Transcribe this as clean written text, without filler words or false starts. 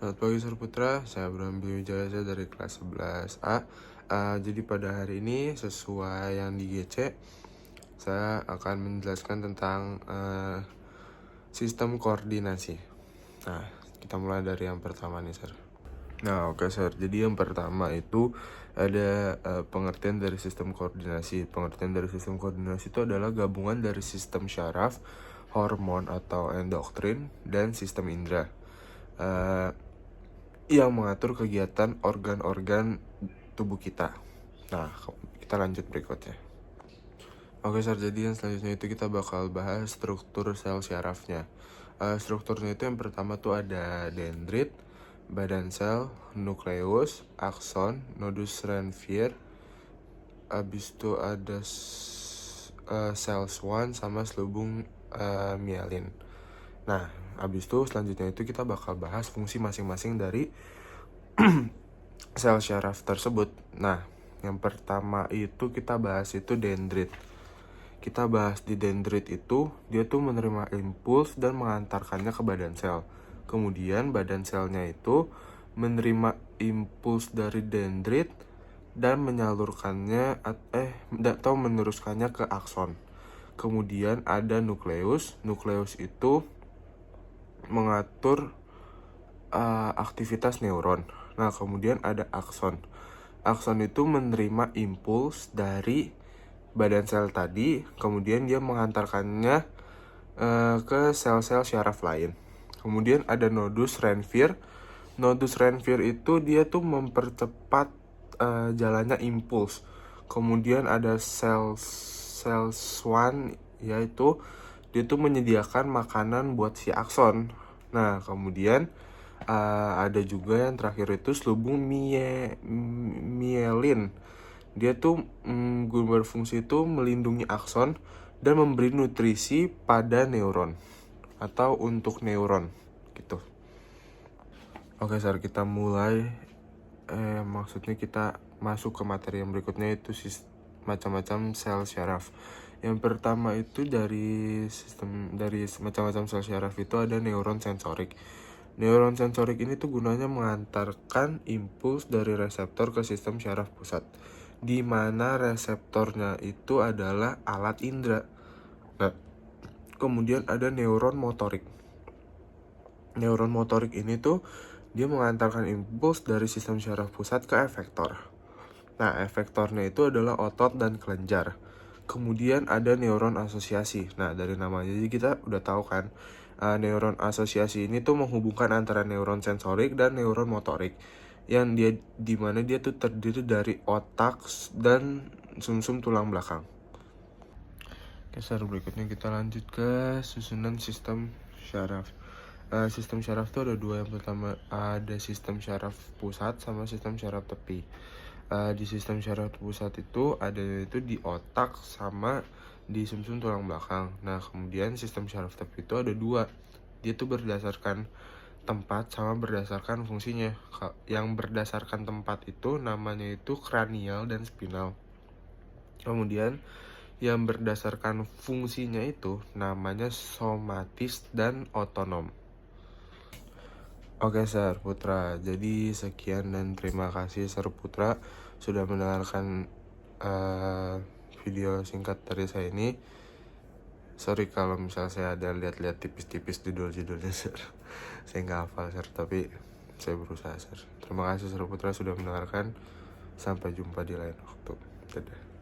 Selamat pagi Sir Putra, saya Abraham Wijaya dari kelas 11A. Jadi pada hari ini sesuai yang di GC, saya akan menjelaskan tentang sistem koordinasi. Nah, kita mulai dari yang pertama nih Sir. Nah oke Sir, jadi yang pertama itu ada pengertian dari sistem koordinasi. Pengertian dari sistem koordinasi itu adalah gabungan dari sistem syaraf, hormon atau endoktrin, dan sistem indera yang mengatur kegiatan organ-organ tubuh kita. Nah, kita lanjut berikutnya. Oke Sir, jadi yang selanjutnya itu kita bakal bahas struktur sel syarafnya. Strukturnya itu yang pertama tuh ada dendrit, badan sel, nukleus, akson, nodus Ranvier, abis itu ada sel Schwann sama selubung myelin. Nah, abis itu selanjutnya itu kita bakal bahas fungsi masing-masing dari sel syaraf tersebut. Nah, yang pertama itu kita bahas itu dendrit. Kita bahas di dendrit itu, dia tuh menerima impuls dan mengantarkannya ke badan sel. Kemudian badan selnya itu menerima impuls dari dendrit dan menyalurkannya atau meneruskannya ke akson. Kemudian ada nukleus. Nukleus itu mengatur aktivitas neuron. Nah, kemudian ada akson. Akson itu menerima impuls dari badan sel tadi, kemudian dia mengantarkannya ke sel-sel syaraf lain. Kemudian ada nodus Ranvier. Nodus Ranvier itu dia tuh mempercepat jalannya impuls. Kemudian ada sel Schwann, yaitu dia tuh menyediakan makanan buat si akson. Nah, kemudian ada juga yang terakhir itu selubung myelin. Dia tuh berfungsi itu melindungi akson dan memberi nutrisi pada neuron atau untuk neuron gitu. Oke Sar, kita mulai maksudnya kita masuk ke materi yang berikutnya, itu macam-macam sel syaraf. Yang pertama itu dari macam-macam sel syaraf itu ada neuron sensorik. Neuron sensorik ini tuh gunanya mengantarkan impuls dari reseptor ke sistem syaraf pusat, di mana reseptornya itu adalah alat indera. Nah, kemudian ada neuron motorik. Neuron motorik ini tuh dia mengantarkan impuls dari sistem syaraf pusat ke efektor. Nah, efektornya itu adalah otot dan kelenjar. Kemudian ada neuron asosiasi. Nah, dari namanya jadi kita udah tahu kan, neuron asosiasi ini tuh menghubungkan antara neuron sensorik dan neuron motorik, yang dimana dia tuh terdiri dari otak dan sumsum tulang belakang. Oke, berikutnya kita lanjut ke susunan sistem syaraf. Sistem syaraf itu ada dua. Yang pertama ada sistem syaraf pusat sama sistem syaraf tepi. Di sistem syaraf pusat itu ada itu di otak sama di sumsum tulang belakang. Nah, kemudian sistem syaraf tepi itu ada dua. Dia tuh berdasarkan tempat sama berdasarkan fungsinya. Yang berdasarkan tempat itu namanya itu kranial dan spinal. Kemudian yang berdasarkan fungsinya itu namanya somatis dan otonom. Oke Sir Putra, jadi sekian dan terima kasih Sir Putra sudah mendengarkan video singkat dari saya ini. Sorry kalau misal saya ada lihat-lihat tipis-tipis judul-judulnya Sir. Saya nggak hafal Sir, tapi saya berusaha Sir. Terima kasih Sir Putra sudah mendengarkan. Sampai jumpa di lain waktu. Dadah.